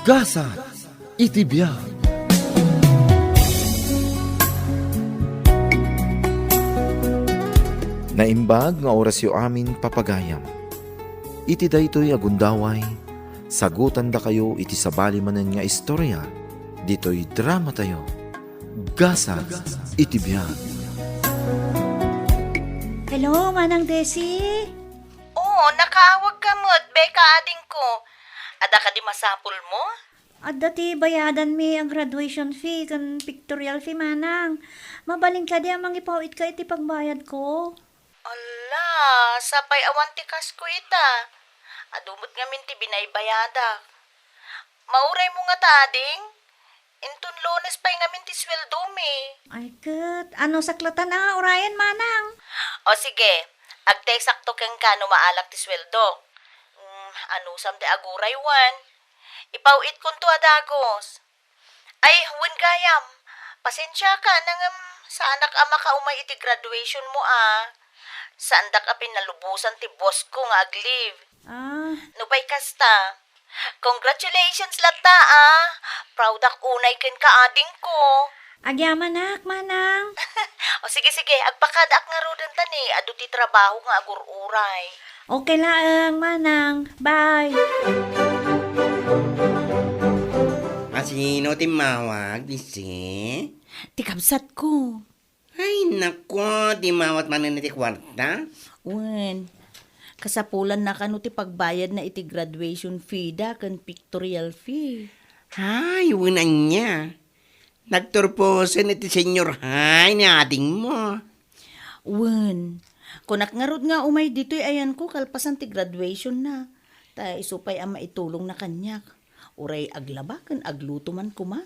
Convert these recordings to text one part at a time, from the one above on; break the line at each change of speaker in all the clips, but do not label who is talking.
Gasa iti biag. Naimbag nga oras yu amin papagayam. Iti daytoy agundaway, sagutan da kayo iti sabali manen nga istorya, ditoy drama tayo. Gasa iti biag.
Hello, Manang Desi.
Oo, nakaawag ka mo't, beka ading ko. Ada ka di masapul mo?
At dati bayadan mi ang graduation fee kan pictorial fee, Manang. Mabaling ka di amang ipawit ka iti pagbayad ko.
Ala, sapay awantikas ko ita. Adumot nga minti binaybayada. Mauray mo nga ta, ading? Intun Lunes pa'y nga minti sweldo mi.
Ay, kat. Ano saklatan na, Orion, Manang?
O sige, agtay sakto kang ka maalak ti sweldo. Ano sam ti aguray wan. Ipawit kun to adagos. Ay, huwin gayam. Pasensya ka nang sa anak ama ka umay iti graduation mo Sa andak apin nalubusan ti boss ko nga aglive. Nupay kasta. Congratulations lata Proud ak unay ken kaading ko.
Agyaman nak, Manang.
O sige, agpakadak nga rodan tani. Adu ti trabaho nga agururay.
Okay lang, Manang. Bye.
Sino timawag, Disi?
Tikabsat ko.
Ay, nako, timawat man na ti kwarta.
Wen, kasapulan na kano ti pagbayad na iti graduation fee da kan pictorial fee.
Ay, unan niya. Nagturposan iti senyor hay ni ating mo.
Wen, kunak ngarod nga umay dito'y ayan ko kalpasan ti graduation na. Ta isupay ang maitulong na kanyak. Uray aglaba kan agluto man kuma.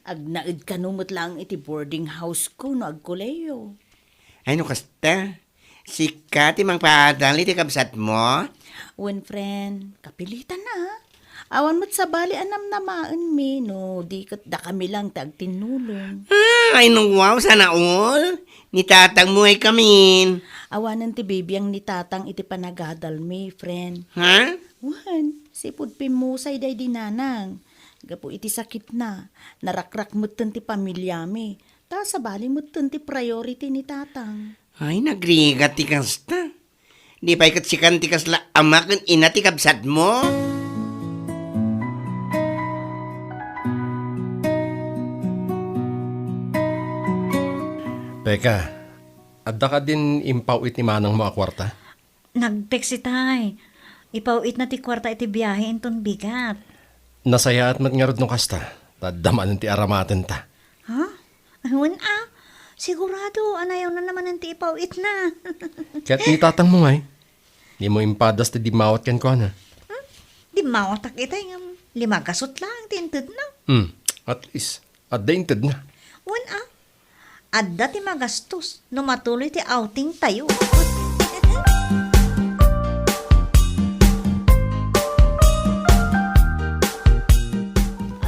Agnaid kanumot lang iti boarding house ko no agkuleyo.
Ay, no kasta. Sika ti mang paadali ti kabsat mo.
Wen friend, kapilitan na. Awan mo't sa bali anam namaan mi no di kat da kami lang tagtinulong.
Ay, no wow, sana all. Ni tatang mo ay kamin.
Awanan ti baby ang ni tatang iti panagadal mi, friend.
Ha?
Wan, sipud pimusay day dinanang. Gapo iti sakit na. Narakrak mutten ti pamilya mi. Ta sa bali mutten ti priority ni tatang.
Ay, nagrigat ti kasta. Di pa ikat sikan ti kasla ama kan ina ti kabsat mo.
Teka, adda ka din impawit ni manang mo akwarta?
Nag-text itay. Ipawit na ti kwarta iti biyahe inton bigat.
Nasaya at matngarod no kasta. Tadaman ti aramaten ta.
Ha? Ayun sigurado, anayaw na naman ang ti ipawit na.
Kaya't ni tatang mo ngay. Di mo impadas ti di mawat kan ko na.
Di mawatak itay nga 5 gasot lang, tinted na.
At least, adda inted na.
Wan adda ti magastos, no matuloy ti outing tayo.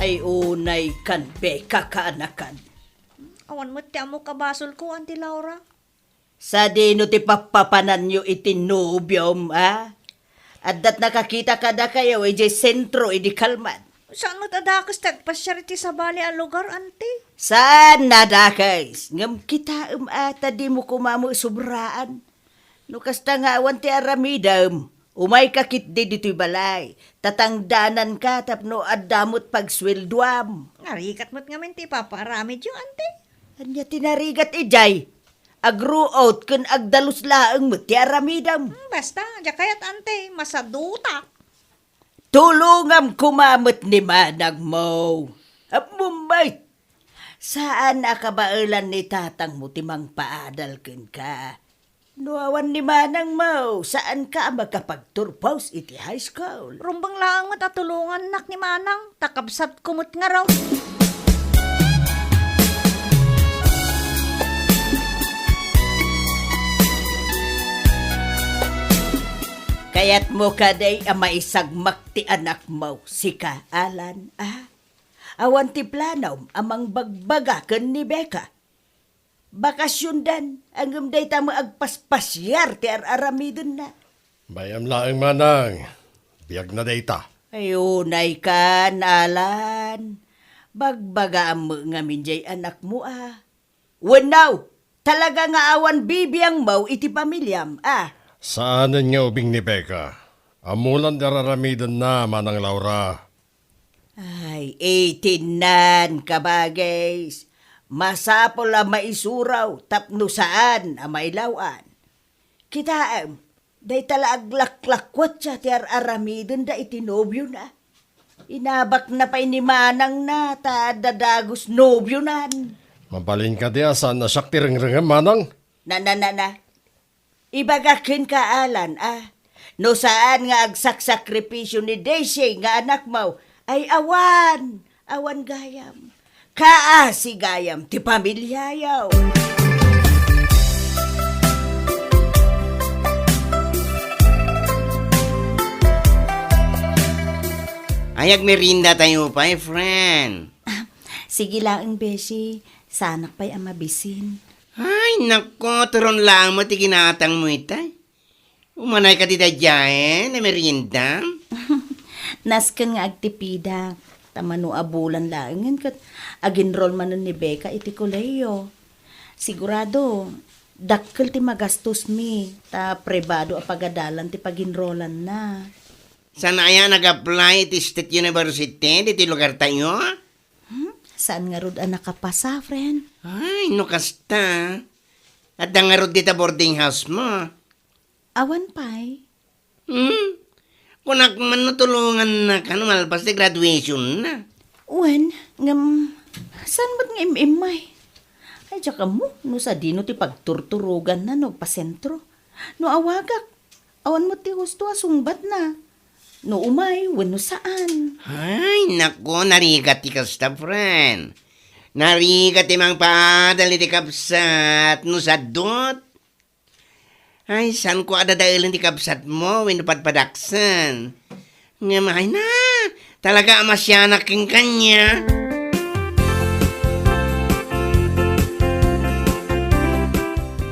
Ay unay kan beka kaanakan.
Awan mo ti amo kabasol ko, Auntie Laura.
Sa dino ti papapanan nyo iti nubyom, Adat nakakita ka da kayo, iti sentro, iti kalman.
Saan mo tadakas tagpasyariti sa bali ang lugar, Auntie?
Saan nadakais? Ngam kita ata di mo kumamo sobraan. No kasta nga awan ti aramidam. Umay kakit di dito'y balay. Tatangdanan ka tapno adamot pagswelduam.
Narikat mo't ngamin ti paparamid yung, Auntie.
Anya tinarigat ijay. Agro out kun agdalus laeng mo ti aramidam.
Basta, kayat, Auntie, masaduta.
Tulungam kumamot ni manang mo. Mumay. Saan nakabailan ni tatang mo timang paadal ken ka? Nuawan ni manang mo, saan ka magkapagturpaus iti high school?
Rumbang lang matatulungan nak ni Manang, takabsat kumot nga raw.
Kaya't mo kaday maisagmak ti anak mo, si Alan, Awan ti planaw, amang bagbaga ken ni Becca. Bakasyon dan, ang day tamo agpaspasyar ti aramidon na.
Bayam laeng manang. Biyag na data.
Ayunay ka, Alan. Bagbaga mo nga minjay anak mo Wanaw, talaga nga awan bibiyang mau iti pamilyam
Saanan nga ubing ni Becca? Amulan dararamidan na manang Laura.
Ay, 18 nan, kabagays. Masapol ang maisuraw, tapno saan ang mailawan. Kitaam, day tala aglaklakwat siya ti aramidon da itinobyo na. Inabak na pa ni Manang na, ta dadagos nobyo nan.
Mabalin ka di asan na siyak tireng-rengem manang.
Na. Ibagakin ka, Alan, No saan nga agsaksakripisyo ni Daisy nga anak mo, ay awan gayam. Si gayam, ti pamilyayaw. Ayag merinda tayo pa, friend.
Sige lang, Beshi. Sanak pa'y amabisin.
Ay, nako, turon lang mo ti kinatang mo itay. Umanay ka tita dyan, na merinda.
Nasken nga agtipida. Tamano abulan lang. Kat aginroll man ni Becca iti koleyo. Sigurado, dakkel ti magastos mi. Ta pribado a pagadalan ti paginrolan na.
Sana aya nag-apply ti State University, di ti lugar tayo?
Saan nga rod nakapasa, friend?
Ay, no kasta. At nga rod dita boarding house mo.
Awan pa'y.
Kung man natulungan na ka, malpas ti graduation na.
Wen, saan ba't nga imimay? Ay, tsaka mo, no sa dino ti pagturturugan na, no, pasentro. No awagak, awan mo ti husto asungbat na. No umay, wen no saan.
Ay, nako, narigat ti kasta, friend. Narigat ti mang padali ti kapsat, no sadot. Ay, saan ko adadailin ti kapsat mo, winupadpadaksan. Nga mahay na, talaga amasyanak king kanya.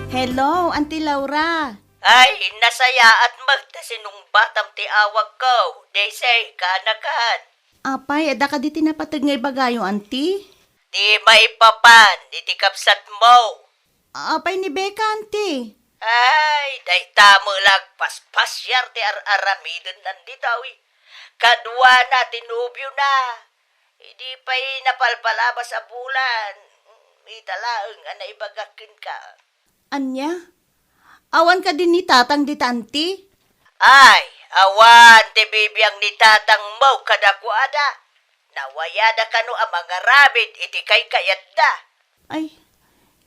Hello, Auntie Laura.
Ay, nasaya at magtasinong batam ti awag ko. Daisy, kaanakan.
Apay, ada ka di tinapatag nga ibagayo, Auntie?
Di maipapan, iti kapsat mo.
Apay ni Becca, Auntie.
Ay, day tamo lagpas-pasyar ti aramidon nanditawi. Kadwa na, tinubyo na. Hindi pa'y napalpalabas sa bulan. Italaang naibagakin ka.
Anya? Awan ka din ni tatang di Auntie?
Ay, awan, ti bibiyang ni tatang mo kadakwada. Nawayada ka no ang mga rabid, iti kay kayat da.
Ay,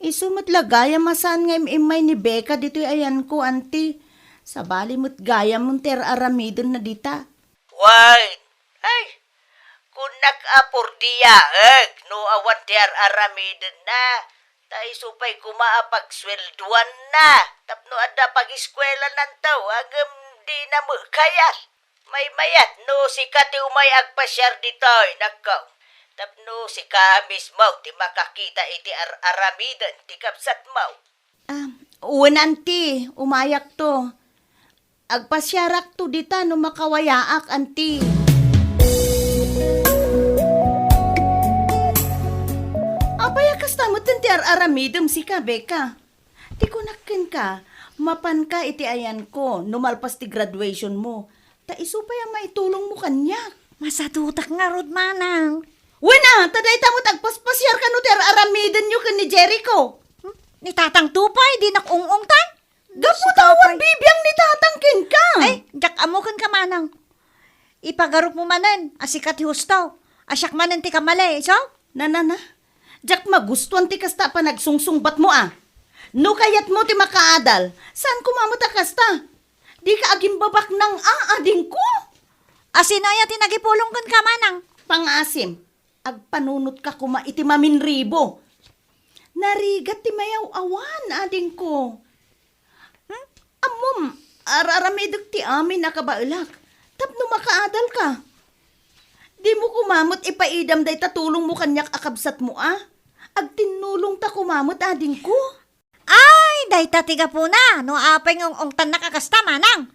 isumat lagaya masaan nga imay ni Becca dito'y ayan ko, Auntie. Sa bali mo't gaya mong ter aramidon na dita.
Wine, ay, kung nag-apor diya, no awan ti aramidon na. Tay supay kumaapagswelduan na. Tapno adda pag-eskwela ng tao, agam di na mo kayat. May mayat, no si kati umay agpasyar ditoy, nakaw. Tapno si ka mismo, ti makakita iti aramidan, ti kapsat mo.
Uwan, Auntie, umayak to. Agpasyarak to dita no makawayaak, Auntie. Apaya kastamot ti aramidom si ka, Becca. Ti kunakin ka, mapan ka iti ayan ko, numalpas ti graduation mo. Ta iso pa yung maitulong mo kanya. Masatutak nga, Rod Manang. Wena, taday tamot agpaspasyar ka no ti aramidon nyo ka ni Jericho.
Ni tatang tupay, di nakungong tan.
Gaputawan bibiyang ni tatang kin ka.
Ay, jak amukan ka manang. Ipagarup mo manan, asikat hustaw. Asyak manan ti kamali, so?
Na. Jak magustuhan ti kasta pa nagsungsungbat mo No kayat mo ti makaadal, saan kumamot kasta? Di ka aging babak ng aading ko.
Asinaya ti nagipulong kan ka manang.
Pangasim, agpanunot ka kuma iti maminribo. Narigat ti mayaw awan ading ko. Amom, araramidog ti amin nakabailak. Tapno makaadal ka. Di mo kumamot ipaidam day tatulong mo kanyak akabsat mo Agtinulong ta kumamot ading ko.
Ay, day tatiga po na. No apay ng ongtan nakakasta manang.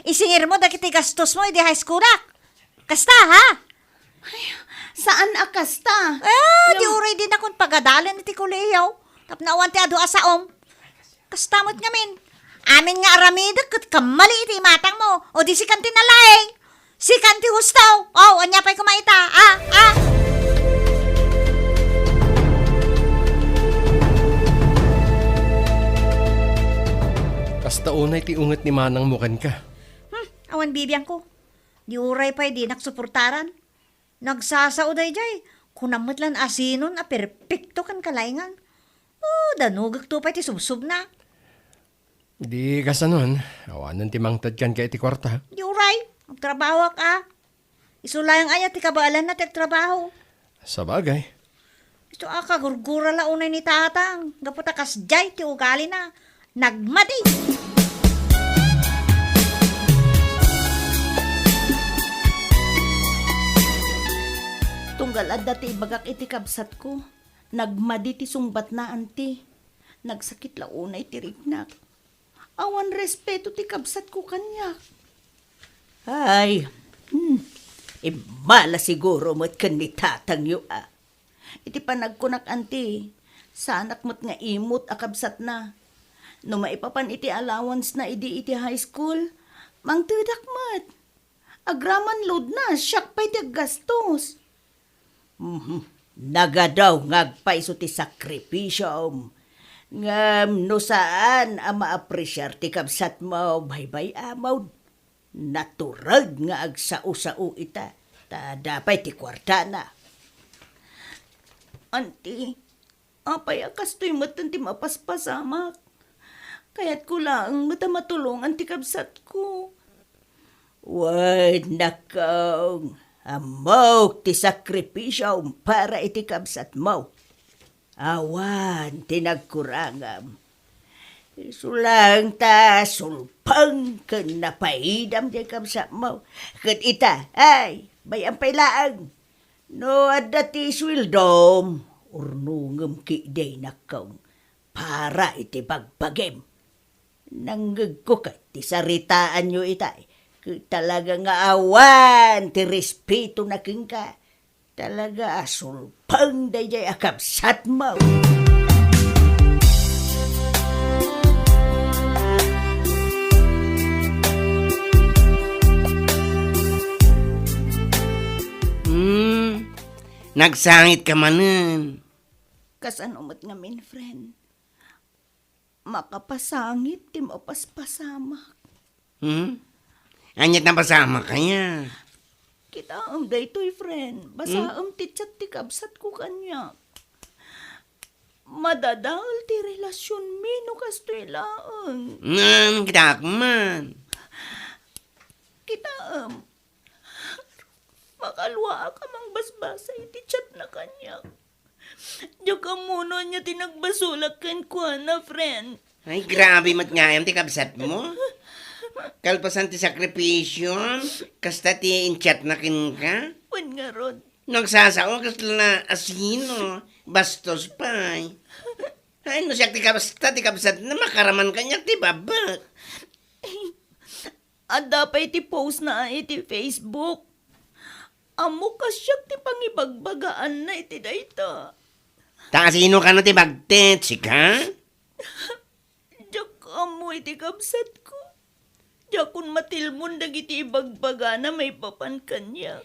Isingir mo dakiti gastos mo, di high school ak. Kasta, ha?
Saan akasta?
Di uray din akong pagadalan iti kuliyaw. Tapnawan ti adu asaom. Kastamot ngamin. Amin nga aramida kat kamali iti matang mo. O di si kanti nalaeng. Si kanti hustaw. O, anya pa'y kumaita.
Kasta unay ti unget ni manang mukan ka.
Awan bibiyang ko. Di uray pa'y di naksuportaran. Nagsasauday jay. Kunamot lan asinon a perpekto kan kalaingan. Danugag to pa'y ti subsub na.
Di kasanon, awanan ti mangtad kan kay ti kwarta.
Di uray. Magtrabaho ka. Isulayang ayat ti kabaalan na trabaho.
Sa bagay.
Ito kagurgura la unay ni tatang. Gaputa kasjay ti ugali na. Nagmati.
Tunggal adda ti ibagak iti kabsat ko. Nagmadi ti sungbat na anti. Nagsakit la unay ti riknak. Awan respeto ti kabsat ko kanyak.
Ay, imala siguro mo't kanitatang yu
Iti panagkunak anti. Sa anak mo't nga imot akabsat na. No maipapan iti allowance na iti high school. Mangtudak mat. Agraman load na. Siyak pa'y ti gastos.
Nagadaw ngagpaiso ti sakripisyo. Ngam no saan maapresyar ti kabsat mo baybay amaw. Natural nga agsao-sao ita. Ta dapay ti kwarta na.
Auntie, apay akas to'y matan ti mapaspasamak. Kaya't ko lang matulong anti kabsat ko.
Wad nakaw. Amaw ti sakripisyo para iti kabsat mo. Awan tinagkurangam. Sulang ta sulpang ken napaidam di kabsat mo. Ket ita, ay, bayang pailaang. No adda ti swildom, urnungem ki day nakaw. Para iti bagbagem. Nanggag ko ka, ti saritaan nyo itay. Talaga nga awan, ti respeto na king ka. Talaga asulpang dayay akabsat mo.
Nagsangit ka manen.
Kasan umot nga min, friend. Makapasangit, ti mapaspasamak.
Anyat na pasama kanya.
Kita daytoy, friend. Basta titsat ti kabsat ko kanya. Madadal ti relasyon mi no kastoy laang.
Kita man.
Kita makalwa ka mang basbasa iti chat na kanya. Diyo ka muna niya tinagbasulak ken kwa na, friend.
Ay, grabe mat nga ti kabsat mo. Kalpasan ti sakripisyon, kasta ti inchat na kin ka.
Wen nga rod.
Nagsasao, kasta na asino, bastos pa. Ay, no siya ti kabsat na makaraman kanya ti babak.
Ada pa iti post na iti Facebook. Amo kasyak ti pangibagbagaan na iti dayta.
Ta sino ka no ti bagtet, sika?
Diyak amo iti kabsat ko. Diyakon matilmon dagiti ibagbaga na may papan kanya.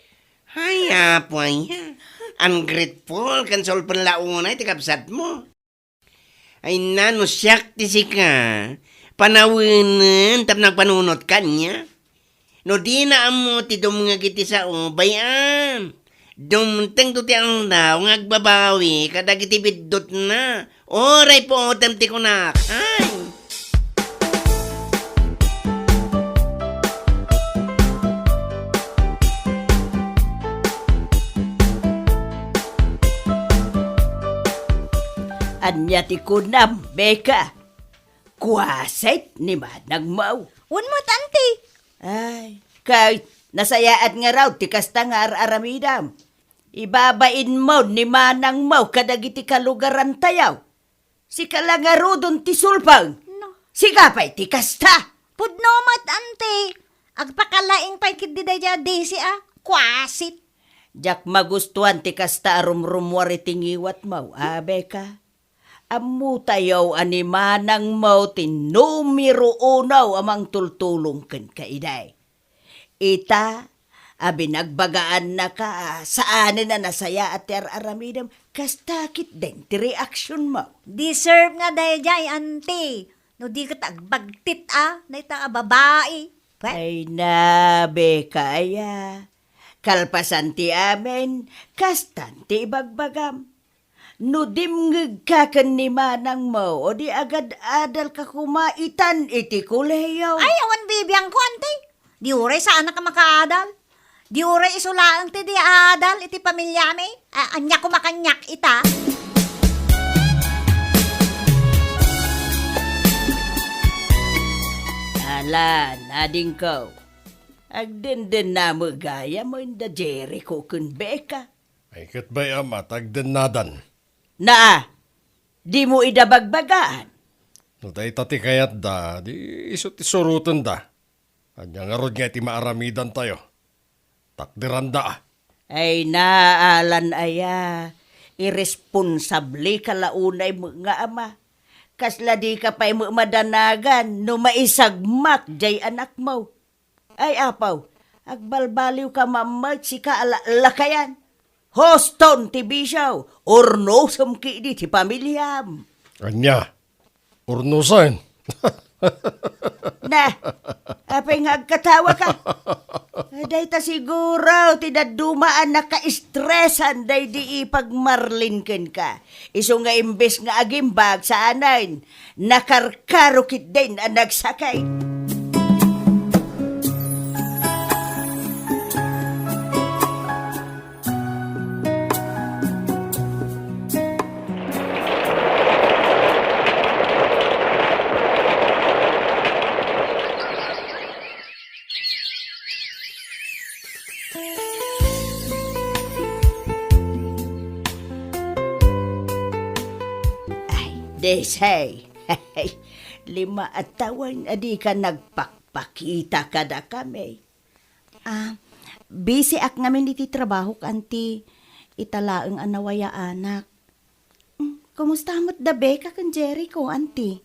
Ay, apo ya. Ungrateful, kan solpan launay ti kabsat mo. Ay nano siyak ti sika. Panawinan tap nagpanunot kanya. No di na amo ti dumngag iti sao bayan. Dumteng to ti ang daw ngagbabawi kadag iti biddot na. Oray po ti kunak. Ay.
Anya ti kunam, Beka. Kuwasit ni Manang Mau.
Unmot, auntie.
Ay, kahit nasayaat nga raw ti kasta nga aramidam. Ibabain mo ni Manang Mau kadagiti kalugaran tayaw. Si kalangarudon ti sulpang.
No.
Si kapay ti kasta.
Pudno mat, auntie. Agpakalaing pa'y kididay dya desi kwasit.
Jak magustuhan ti kasta rumrumwari tingiwat mo, Beka. Amu tayaw animanang mo tinumiro unaw amang tultulong ken kaiday. Ita, nagbagaan na ka, saan na nasaya at aramidam, kastakit din ti reaksyon mo.
Deserve nga dahil jay, auntie. No di ka tagbagtit na ita babae. Pwet.
Ay na, Beka, kalpasan ti amin, kastan ti ibagbagam. No dimngeg ka ken ni manang mo, o di agad adal ka kumaitan iti kuleyaw.
Ay, awan bibiyang ko, auntie. Di uray saan na ka makaadal. Di uray isulaang ti di adal iti pamilya mi. Anya ko makanyak ita.
Alan, ading ko. Agdenden na magaya mo inda Jericho kun Beka.
Ay kat ba'y amat agdanadan.
Na, di mo idabagbagaan.
No day tati kayat da, di isot isurutan da. Anya nga rod nga iti maaramidan tayo. Takdiran da.
Ay naalan irresponsable ka launay mo nga ama. Kasla di ka pa'y madanagan no maisagmak jay anak mo. Ay apaw, agbalbaliw ka mamag si kaalakayan. Hoston ti bisyaw, ornosam ki di ti pamilyam.
Anya, urnusan.
Na, apay nga agkatawa ka. Day ta siguro, tidadumaan na ka-stressan, day di ipagmarlinken ka. Iso nga imbes nga agimbag sa anayin, nakarkarukit din ang nagsakay. Desay, 5 tawan adi ka nagpakpakita kada kami.
Busy ak ngamin iti trabaho kanti italaeng anawaya anak. Kumusta mo't da Beka kan Jericho, auntie?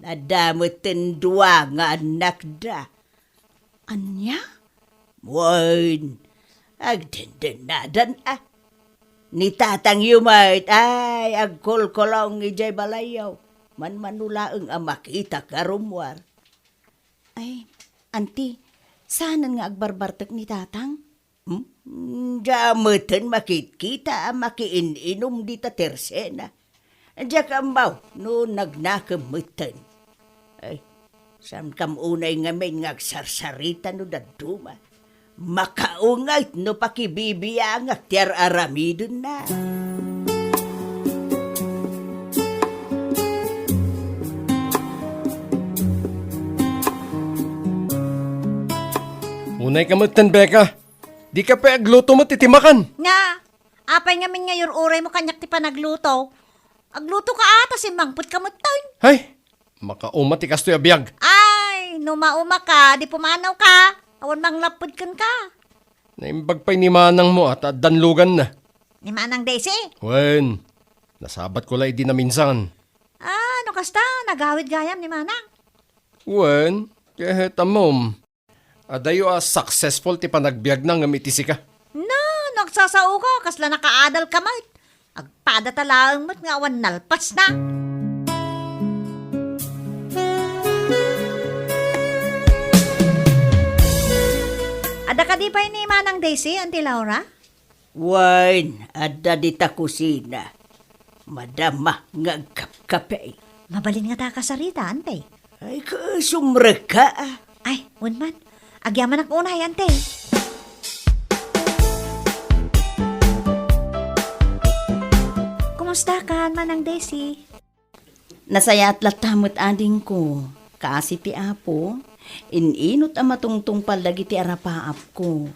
Nadamot tendua nga anak da.
Anya?
Wan, agdendenadan Ni tatang yumait, ay agkolkolong ijay balayaw. Manmanulaeng ang makita karumwar.
Ay, auntie, sana nga agbarbartek ni tatang?
Diyamutan makikita ang makiininom di ta tersena. Diya kambaw, no nagnakamutan. Ay, sam kam unay nga may ngagsarsarita no daduma. Makaungay no pakibibiyang at tiyar aramidon na.
Unay ka matan, Beka. Di ka pa agluto mo titimakan.
Nga, apay ngamin ngayon uray mo kanyak ti panagluto. Agluto ka ata si mangput kamutan.
Hay, makaumat ti kastoy abiyag.
Ay, numauma ka, di pumanaw ka. Awan mang lapod kan ka.
Naimbag pa'y ni manang mo at danlugan na.
Ni Manang Daisy.
Wen, nasabat ko lang di na minsan.
Ano kasta, nagawid gayam ni Manang.
Wen, kahit amom. Adayo successful ti panagbiag na ngamitisi ka.
No, nagsasao ka, kasla nakaadal ka mat. Agpada talaang mat nga awan nalpas na. Ada ka di pa ni Manang Daisy, Auntie Laura?
Wine, ada di ta kusina. Madama ngagkap-kape.
Mabalin nga ta kasarita, Ante.
Ay, kasumrek ka
Ay, unman. Agyaman ak unay, Ante. Kumusta ka, Manang Daisy?
Nasaya at latamot ading ko. Kasi ti apo, ininot ang matungtong palagi ti arapaap ko.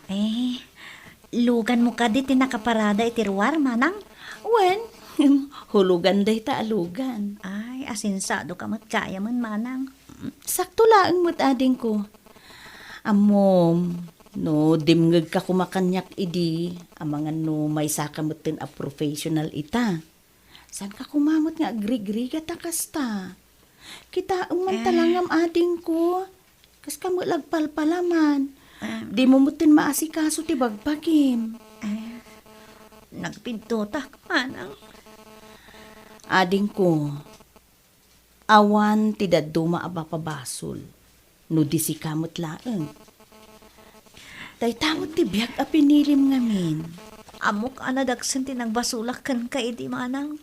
Lugan mo ka di tinakaparada itiruar, Manang?
Wen, hulugan day ta alugan.
Ay, asinsado ka mat kaya man, Manang.
Sakto laang mo't ading ko. Amom, No, dimngag ka kumakanyak idi, amangan no may sakamutin a professional ita. San ka kumamot nga agri-griga ta kasta? Kita ang mantalangam ading ko. Kas ka mo lagpalpalaman. Di mo mutin maasikaso ti bagpagim.
Nagpintutak, manang.
Ading ko, awan ti daduma aba pabasol. No di si kamot laeng. Daytamot ti biyak a pinilim ngamin.
Amok anadagsin tinagbasulak kan ka idi manang.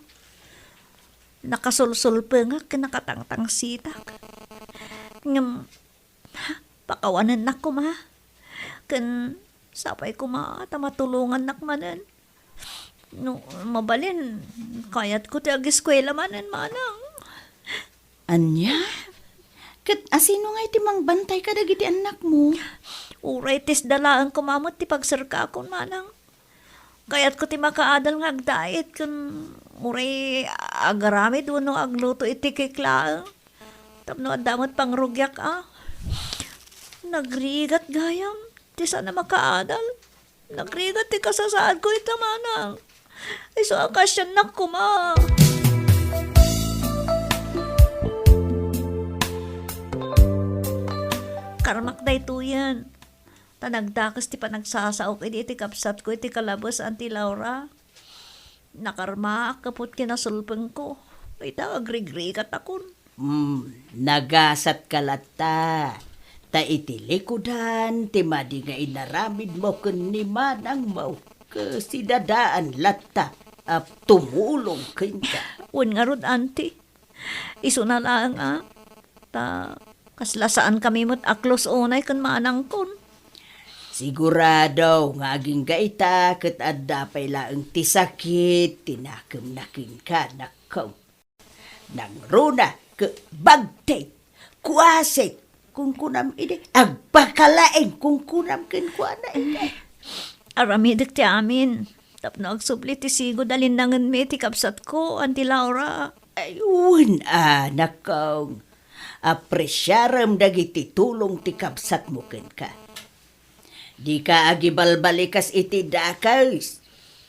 Nakasulsul nga kinakatangtang sitak. Ngam, pakawanan nak ko ma. Kan sapay ko ma, tamatulungan nak manan. No, mabalin, kayat ko ti ag-eskwela manan manang.
Anya? Kat asino nga iti mangbantay ka dagiti anak mo?
Uray tis dalaan kumamot ti pagsarka akon manang. Kayat ko ti makaadal nga agdait kun uray agaramid uno agluto iti kiklaang. Tapno adamot pang rugyak Nagrigat gayam, ti sana makaadal. Nagrigat ti kasasaad ko ita manang. Ay so akasyan na kuma. Karmak da ito yan. Tanagdakas ti panagsasaok iti kapsat ko iti kalabos anti Laura. Nakarma kaput kinasulpeng ko. Ay ta agrigrigat akon.
Nagasat kalata. Ta iti likudan, ti madi nga inaramid mo kun ni manang mo. Kasi dadaan lata, tumulong kinka.
Un nga rod, auntie. Iso na lang, Ta, kaslasaan kami mo't aklos unay kan manang kon.
Sigurado nga aging gaita ket adda pay laeng ti sakit tinakem nakin ka nakaw. Nang runa ke bagtay kuaset kung kunam ide agpakalaeng kung kunam ken kuana ide.
Aramidik ti amin. Tapno agsubli ti sigo dalin nangan me ti kapsat ko, Auntie Laura.
Ayun nakaw. Apresyaram dagiti tulong ti kapsat mo ken ka. Di ka agibalbalikas iti dakas.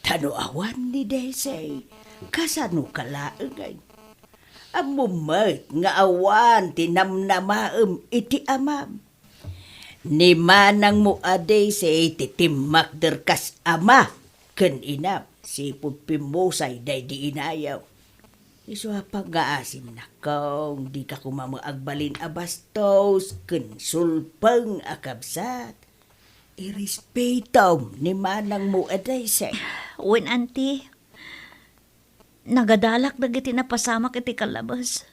Tano awan ni Desay. Kasano kalaengay. Amumat nga awan tinamnamaem iti amam. Ni manang mo aday say titimak derkas ama. Ken inap si pagpimusay day di inayaw. Iso pag-aasim na kong di ka kumamaagbalin abastos ken sulpeng akabsat. Irespetom ni manang mo aday say.
Uwin, Auntie. Nagadalak dagiti napasamak iti kalabas.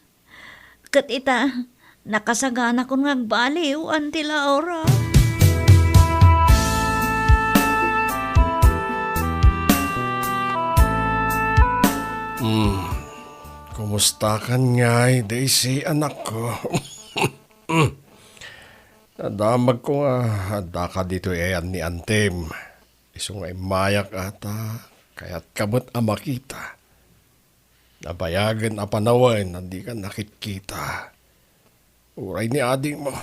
Kat ita, nakasagana ko ngagbaliw, Auntie Laura.
Kumusta ka nga, Daisy, anak ko? Nadamag ko nga, handa ka dito ni Antem. Iso nga mayak ata, kaya't kamot makita. Nabayagan a panawan, hindi ka nakikita. Uray ni ading mo,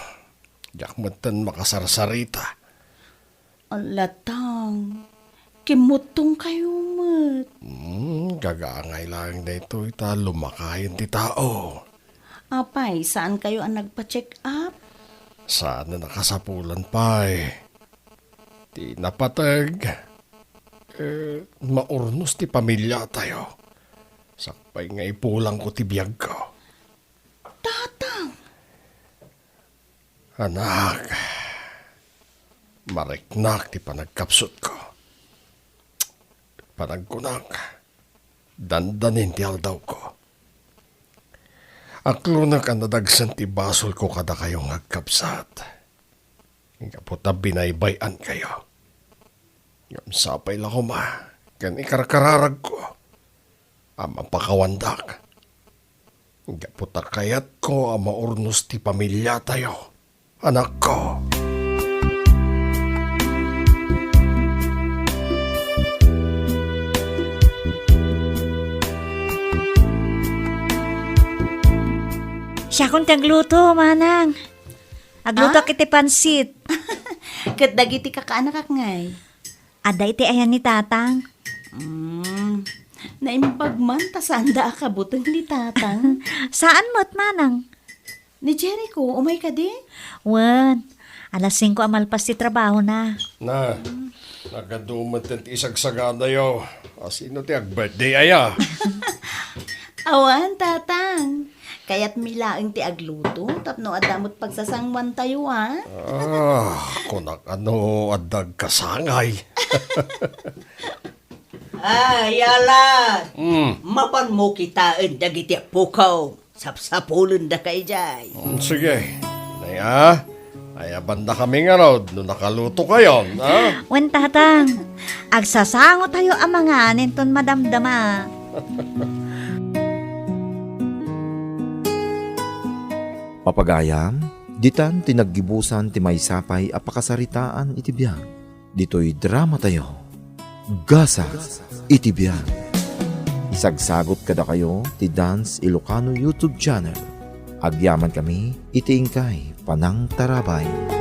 diyak matan makasarsarita.
Alatang, kimutong kayo mat.
Gagaangay lang na ito, ita lumakayin ti tao.
Apay, saan kayo ang nagpa-check up?
Saan na nakasapulan pa Di napatag. Maurnos ti pamilya tayo. Sakpay nga ipulang ko ti biyag ko.
Tatang!
Anak, mariknak ti panagkapsot ko. Panagkunak, dandanin ti aldaw ko. Aklunak ang nadagsan ti basol ko kada kayong agkapsat. Kaputa binaybayan kayo. Yung sapay lang ko kan ikarakararag ko. Ama pakawandak. Kaputa kayat ko ama urnos ti pamilya tayo. Anak ko.
Siya kong tagluto, manang. Agluto kiti pansit.
kat dagiti kakaanak ngay.
Aday ti ayan ni tatang.
Naimbag man, tasanda ka butang ni tatang.
Saan mo't manang?
Ni Jericho, umay ka di?
Wan, alas 5 amalpas ti trabaho na.
Na, nagadumat ti isagsagana yo. Asino ti ag-birthday aya?
Awan, tatang. Kaya't milaing ti agluto, tapno adamot pagsasangwan tayo, ha?
Kunak ano adag kasangay.
Yalan.
Hmm,
Mapan mo kitaan dagiti pukaw. Sapsapulan da kay jay.
sige. Naya, ay banda kami nga raw, no nakaluto kayo. Ha?
Wan tatang, agsasango tayo amanganin ton madamdama.
Papagayam, ditan tinaggibusan ti maysapay a pakasaritaan iti biyag. Dito'y drama tayo. Gasa iti biyag. Isagsagot kada kayo ti Dance Ilocano YouTube channel. Agyaman kami iti ingkay Panang Tarabay.